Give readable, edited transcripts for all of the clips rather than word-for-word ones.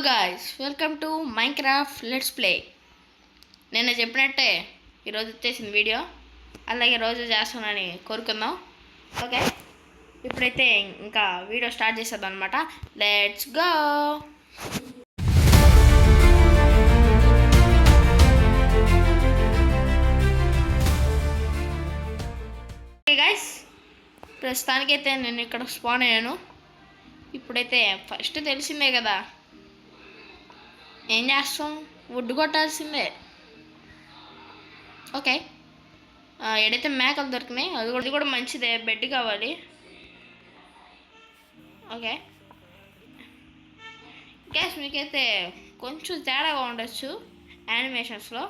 Guys, welcome to Minecraft let's play. నేను చెప్పినట్టే ఈరోజు వచ్చేసింది వీడియో. అలాగే రోజు చేస్తానని కోరుకుందాం. ఓకే, ఇప్పుడైతే ఇంకా వీడియో స్టార్ట్ చేసేద్దాం అనమాట. Let's go. ఓకే గాయ్స్, ప్రస్తుతానికైతే నేను ఇక్కడ స్పాన్ అయ్యాను. ఇప్పుడైతే ఫస్ట్ తెలిసిందే కదా, ఏం చేస్తాం, వుడ్ కొట్టాల్సిందే. ఓకే, ఎడైతే మేకలు దొరికినాయి, అది కూడా మంచిదే. బెడ్ కావాలి. ఓకే గ్యాస్, మీకైతే కొంచెం తేడాగా ఉండొచ్చు యానిమేషన్స్లో.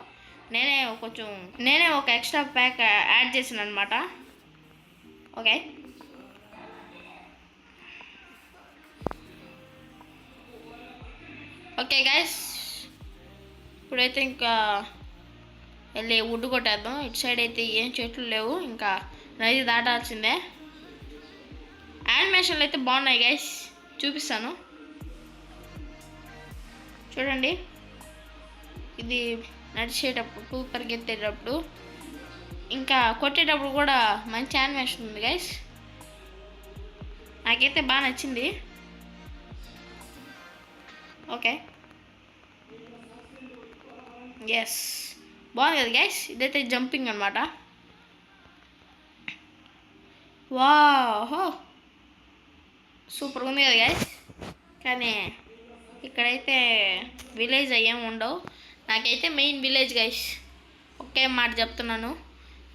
నేనే ఒక ఎక్స్ట్రా ప్యాక్ యాడ్ చేసాను అనమాట. ఓకే, ఓకే గైస్, ఇప్పుడైతే ఇంకా వెళ్ళి వుడ్ కొట్టేద్దాం. ఇటు సైడ్ అయితే ఏం చెట్లు లేవు, ఇంకా నది దాటాల్సిందే. యానిమేషన్లు అయితే బాగున్నాయి గైస్, చూపిస్తాను చూడండి. ఇది నడిచేటప్పుడు, పరిగెత్తేటప్పుడు, ఇంకా కొట్టేటప్పుడు కూడా మంచి యానిమేషన్ ఉంది గైస్. నాకైతే బాగా నచ్చింది. ఓకే, ఎస్, బాగుంది కదా గైస్. ఇదైతే జంపింగ్ అనమాట. వాహో, సూపర్గా ఉంది కదా గైస్. కానీ ఇక్కడైతే విలేజ్ అయ్యేం ఉండవు. నాకైతే మెయిన్ విలేజ్ గైస్. ఒకే మాట చెప్తున్నాను,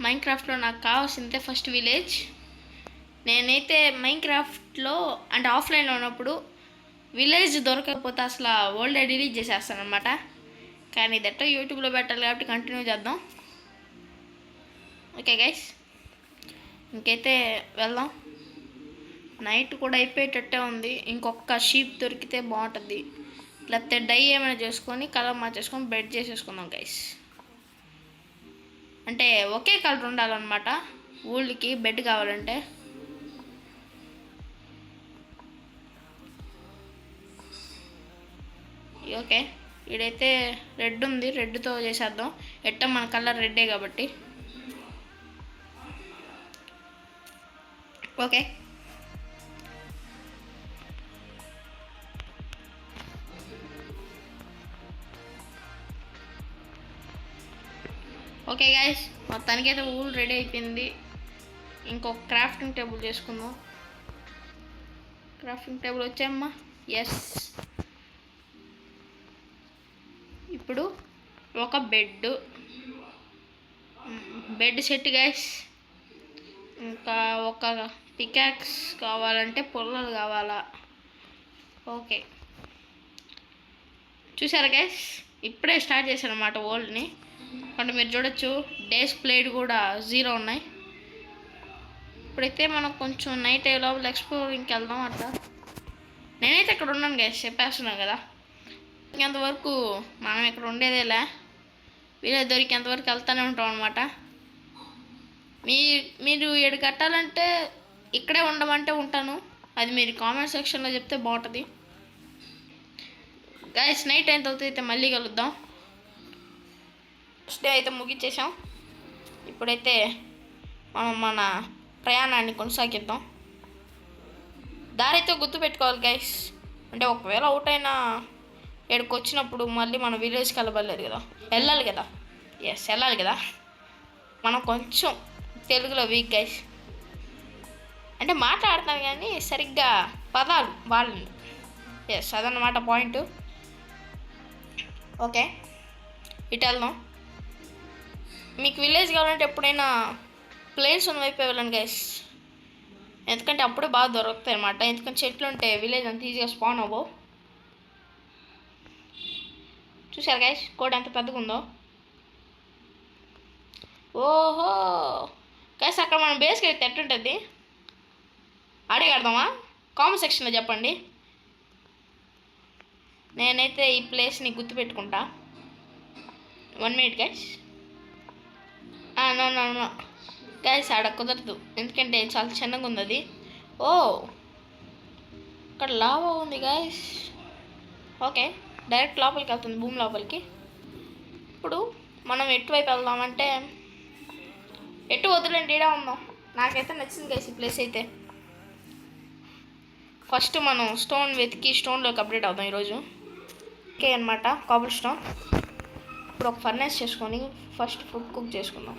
మైన్క్రాఫ్ట్లో నాకు కావాల్సిందే ఫస్ట్ విలేజ్. నేనైతే మైన్క్రాఫ్ట్లో అంటే ఆఫ్లైన్లో ఉన్నప్పుడు విలేజ్ దొరకకపోతే అసలు వరల్డ్ డిలీట్ చేసేస్తాను అనమాట. కానీ దట్ట యూట్యూబ్లో పెట్టాలి కాబట్టి కంటిన్యూ చేద్దాం. ఓకే గైస్, ఇంకైతే వెళ్దాం. నైట్ కూడా అయిపోయేటట్టే ఉంది. ఇంకొక షీప్ దొరికితే బాగుంటుంది. లేకపోతే డై ఏమైనా చేసుకొని కలర్ మార్చేసుకొని బెడ్ చేసేసుకుందాం గైస్. అంటే ఒకే కలర్ ఉండాలన్నమాట ఊళ్ళకి బెడ్ కావాలంటే. ఓకే, ఇడైతే రెడ్ ఉంది, రెడ్తో చేసేద్దాం. ఎట్ట మన కలర్ రెడ్డే కాబట్టి. ఓకే, ఓకే గైస్, మొత్తానికైతే ఊల్ రెడీ అయిపోయింది. ఇంకొక క్రాఫ్టింగ్ టేబుల్ చేసుకుందాం. క్రాఫ్టింగ్ టేబుల్ వచ్చాయమ్మా. ఎస్, ఇప్పుడు ఒక బెడ్ సెట్ గైస్. ఇంకా ఒక పికాక్స్ కావాలంటే పుల్లలు కావాలా. ఓకే, చూసారా గైస్, ఇప్పుడే స్టార్ట్ చేశాను అన్నమాట వరల్డ్ని. అంటే మీరు చూడొచ్చు డేస్ ప్లేడ్ కూడా 0 ఉన్నాయి. ఇప్పుడైతే మనం కొంచెం నైట్ అయ్యే లోపల ఎక్స్ప్లోరింగ్కి వెళ్దాం. అట్లా నేనైతే ఇక్కడ ఉన్నాను గైస్, చెప్పేస్తున్నాను కదా. ఇంతవరకు మనం ఇక్కడ ఉండేదేలే, వీళ్ళే దొరికేంతవరకు వెళ్తూనే ఉంటాం అనమాట. మీరు ఏడు కట్టాలంటే ఇక్కడే ఉండమంటే ఉంటాను, అది మీరు కామెంట్ సెక్షన్లో చెప్తే బాగుంటుంది గైస్. నైట్ అయిన తర్వాత అయితే మళ్ళీ కలుద్దాం. ఫస్ట్ డే అయితే ముగించేసాం. ఇప్పుడైతే మనం మన ప్రయాణాన్ని కొనసాగిద్దాం. దారి అయితే గుర్తుపెట్టుకోవాలి గైస్. అంటే ఒకవేళ అవుట్ అయినా ఇక్కడికి వచ్చినప్పుడు మళ్ళీ మన విలేజ్కి వెళ్ళలేదు కదా, వెళ్ళాలి కదా. ఎస్, వెళ్ళాలి కదా. మనం కొంచెం తెలుగులో వీక్ గైస్. అంటే మాట్లాడుతాను కానీ సరిగ్గా పదాలు వాళ్ళని. ఎస్, అదన్నమాట పాయింట్. ఓకే, ఇటు వెళ్దాం. మీకు విలేజ్ కావాలంటే ఎప్పుడైనా ప్లేన్స్ ఉన్న వైపు వెళ్ళండి గైస్. ఎందుకంటే అప్పుడే బాగా దొరుకుతాయి అన్నమాట. ఎందుకంటే చెట్లు ఉంటే విలేజ్ అంత ఈజీగా స్పాన్ అవ్వవు. చూసారు గైస్, కోడ్ ఎంత పెద్దగా ఉందో. ఓహో గైస్, అక్కడ మనం బేస్కి అయితే ఎట్టుంటుంది ఆడే కడదామా? కామెంట్ సెక్షన్లో చెప్పండి. నేనైతే ఈ ప్లేస్ని గుర్తుపెట్టుకుంటా. 1 minute గైస్. నో గైస్, ఆడ కుదరదు, ఎందుకంటే చాలా చిన్నగా ఉంది అది. ఓ, ఇక్కడ లావా ఉంది గైస్. ఓకే, డైరెక్ట్ లోపలికి వెళ్తుంది, భూమి లోపలికి. ఇప్పుడు మనం ఎటువైపు వెళ్దామంటే ఎటు వద్దులేండి, ఈడే ఉందాం. నాకైతే నచ్చింది గైస్ ఈ ప్లేస్ అయితే. ఫస్ట్ మనం స్టోన్ వెతికి స్టోన్లోకి అప్డేట్ అవుదాం ఈరోజు. ఓకే అనమాట, కాబుల్ స్టోన్. ఇప్పుడు ఒక ఫర్నేస్ చేసుకొని ఫస్ట్ ఫుడ్ కుక్ చేసుకుందాం.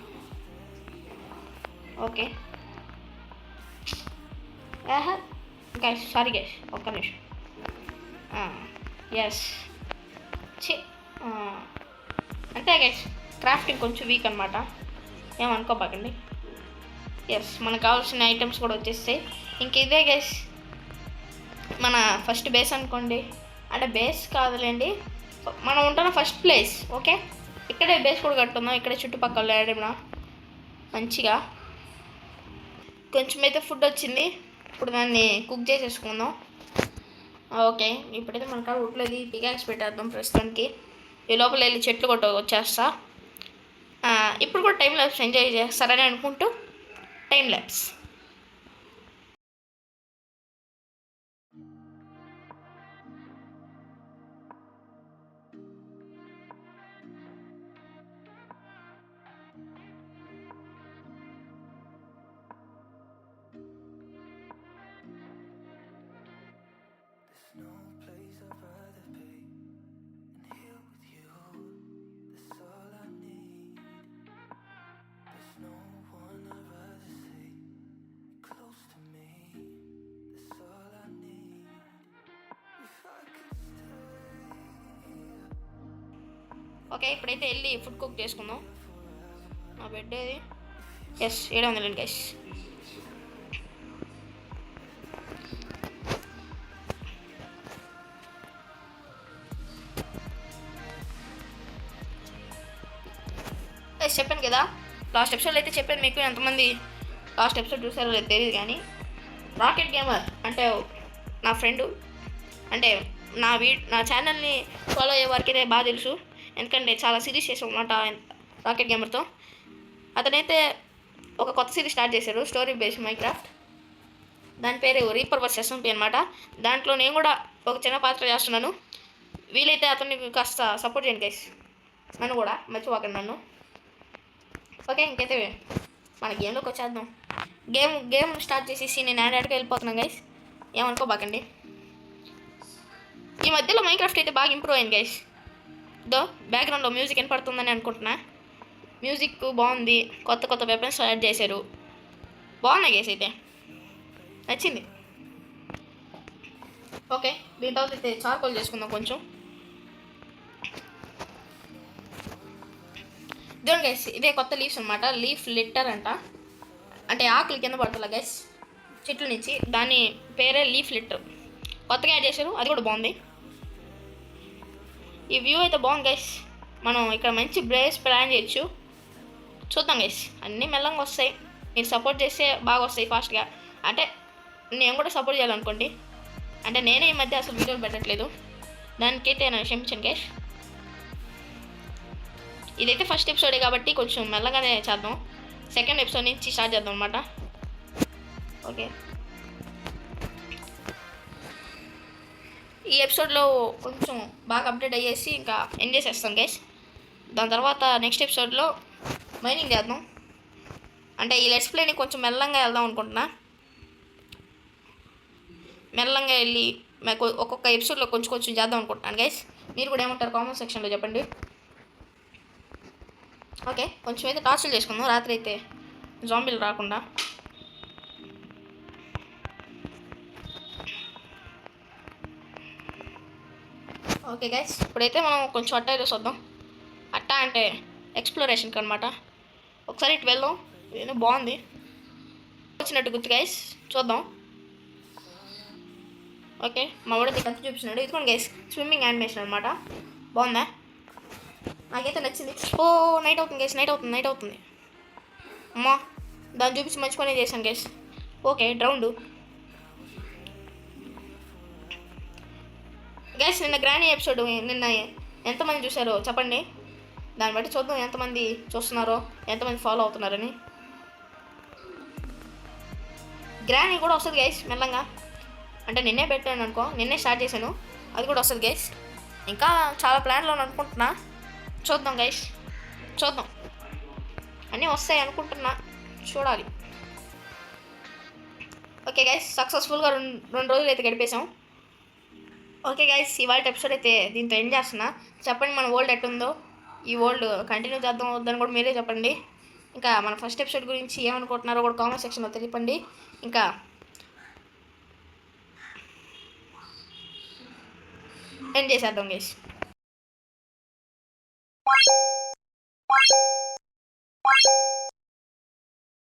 ఓకే గైస్, సారీ గైస్, ఒక్క నిమిషం. ఎస్ అంతే గైస్, క్రాఫ్టింగ్ కొంచెం వీక్ అనమాట, ఏమనుకోబాకండి. ఎస్, మనకు కావాల్సిన ఐటమ్స్ కూడా వచ్చేస్తాయి. ఇంక ఇదే గైస్ మన ఫస్ట్ బేస్ అనుకోండి. అంటే బేస్ కాదులేండి, మనం ఉంటున్న ఫస్ట్ ప్లేస్. ఓకే, ఇక్కడే బేస్ కూడా కట్టుకుందాం. ఇక్కడే చుట్టుపక్కల ఏడైనా మంచిగా కొంచెం అయితే ఫుడ్ వచ్చింది. ఇప్పుడు దాన్ని కుక్ చేసేసుకుందాం. ఓకే, ఇప్పుడైతే మన కాడ ఉట్లేదు, పికాక్స్ పెట్టేద్దాం ప్రస్తుతానికి. ఈ లోపల వెళ్ళి చెట్లు కొట్ట వచ్చేస్తా. ఇప్పుడు కూడా టైం ల్యాబ్స్ ఎంజాయ్ చేస్తారని అనుకుంటూ టైం ల్యాబ్స్. ఓకే, ఇప్పుడైతే వెళ్ళి ఫుడ్ కుక్ చేసుకుందాం. నా బెడ్ ఏది? Yes, 700 guys. చెప్పాను కదా, లాస్ట్ ఎపిసోడ్ అయితే చెప్పాను మీకు. ఎంతమంది లాస్ట్ ఎపిసోడ్ చూసారో లేదు తెలియదు, కానీ రాకెట్ గేమర్ అంటే నా ఫ్రెండు, అంటే నా ఛానల్ని ఫాలో అయ్యే వారికి అయితే బాగా తెలుసు. ఎందుకంటే చాలా సిరీస్ చేసాం అన్నమాట రాకెట్ గేమర్తో. అతనైతే ఒక కొత్త సిరీస్ స్టార్ట్ చేశాడు, స్టోరీ బేస్డ్ మైన్క్రాఫ్ట్. దాని పేరు రీపర్ వర్సెస్ SMP అనమాట. దాంట్లో నేను కూడా ఒక చిన్న పాత్ర చేస్తున్నాను. వీలైతే అతన్ని కాస్త సపోర్ట్ చేయండి గైస్, నన్ను కూడా మర్చిపోకండి నన్ను. ఓకే, ఇంకైతే మన గేమ్లోకి వచ్చేద్దాం. గేమ్ స్టార్ట్ చేసేసి నేను ఆడాడికి వెళ్ళిపోతున్నాను గైస్, ఏమనుకోబాకండి. ఈ మధ్యలో మైన్క్రాఫ్ట్ అయితే బాగా ఇంప్రూవ్ అయింది గైస్. బ్యాక్గ్రౌండ్లో మ్యూజిక్ వినపడుతుందని అనుకుంటున్నా. మ్యూజిక్ బాగుంది, కొత్త వెపన్స్ యాడ్ చేశారు, బాగున్నాయి గైస్, అయితే నచ్చింది. ఓకే, దీని తర్వాత అయితే చార్కోల్ చేసుకుందాం కొంచెం. ఇదిగోండి గైస్, ఇదే కొత్త లీవ్స్ అనమాట, లీఫ్ లిట్టర్ అంట. అంటే ఆకులు కింద పడుతుందా గైస్ చెట్ల నుంచి, దాని పేరే లీఫ్ లిట్టర్. కొత్తగా యాడ్ చేశారు, అది కూడా బాగుంది. ఈ వ్యూ అయితే బాగుంది గైస్. మనం ఇక్కడ మంచి బ్రేస్ ప్లాన్ చేయొచ్చు. చూద్దాం గైస్, అన్నీ మెల్లంగా వస్తాయి. మీరు సపోర్ట్ చేస్తే బాగా వస్తాయి ఫాస్ట్గా. అంటే నేను కూడా సపోర్ట్ చేయాలనుకోండి. అంటే నేనే ఈ మధ్య అసలు వీడియోలు పెట్టట్లేదు, దానికైతే నేను క్షమించాను గైస్. ఇదైతే ఫస్ట్ ఎపిసోడే కాబట్టి కొంచెం మెల్లగానే చేద్దాం. సెకండ్ ఎపిసోడ్ నుంచి స్టార్ట్ చేద్దాం అనమాట. ఓకే, ఈ ఎపిసోడ్లో కొంచెం బాగా అప్డేట్ అయ్యేసి ఇంకా ఎండ్ చేసేస్తాం గైస్. దాని తర్వాత నెక్స్ట్ ఎపిసోడ్లో మైనింగ్ చేద్దాం. అంటే ఈ లెట్స్ ప్లేని కొంచెం మెల్లంగా వెళ్దాం అనుకుంటున్నా. మెల్లంగా వెళ్ళి మాకు ఒక్కొక్క ఎపిసోడ్లో కొంచెం చేద్దాం అనుకుంటున్నాను గైస్. మీరు కూడా ఏమంటారు కామెంట్ సెక్షన్లో చెప్పండి. ఓకే, కొంచెం అయితే టార్చర్లు చేసుకుందాం రాత్రి అయితే, జాంబీలు రాకుండా. ఓకే గైస్, ఇప్పుడైతే మనం కొంచెం అట్టా అయితే చూద్దాం. అట్టా అంటే ఎక్స్ప్లోరేషన్కి అనమాట. ఒకసారి ఇటు వెళ్దాం, ఏదో బాగుంది వచ్చినట్టు గుర్తు గైస్, చూద్దాం. ఓకే, మా వాడు కత్తి చూపిస్తున్నాడు. ఇదిగోండి గైస్, స్విమ్మింగ్ యానిమేషన్ అనమాట. బాగుందా? నాకైతే నచ్చింది. ఓ నైట్ అవుతుంది గైస్, నైట్ అవుతుంది. అమ్మా, దాన్ని చూపించి మంచి పని చేశాను గైస్. Okay, drowned guys. నిన్న గ్రానీ ఎపిసోడ్ నిన్న ఎంతమంది చూసారో చెప్పండి. దాన్ని బట్టి చూద్దాం ఎంతమంది చూస్తున్నారో, ఎంతమంది ఫాలో అవుతున్నారని. గ్రానీ కూడా వస్తుంది గైస్ మెల్లంగా. అంటే నిన్నే పెట్టాను అనుకో, నిన్నే స్టార్ట్ చేశాను, అది కూడా వస్తుంది గైస్. ఇంకా చాలా ప్లాన్లు అని అనుకుంటున్నా. చూద్దాం గైస్, చూద్దాం. అన్నీ వస్తాయి అనుకుంటున్నా, చూడాలి. ఓకే గైస్, సక్సెస్ఫుల్గా రెండు రోజులు అయితే గడిపేశాం. ఓకే గైస్, ఇవాళ ఎపిసోడ్ అయితే దీంతో ఎండ్ చేస్తున్నా. చెప్పండి మన వరల్డ్ ఎట్టుందో. ఈ వరల్డ్ కంటిన్యూ చేద్దాం వద్దని కూడా మీరే చెప్పండి. ఇంకా మన ఫస్ట్ ఎపిసోడ్ గురించి ఏమనుకుంటున్నారో కూడా కామెంట్ సెక్షన్లో తెలియపండి. ఇంకా ఎండ్ చేసేద్దాం గైస్.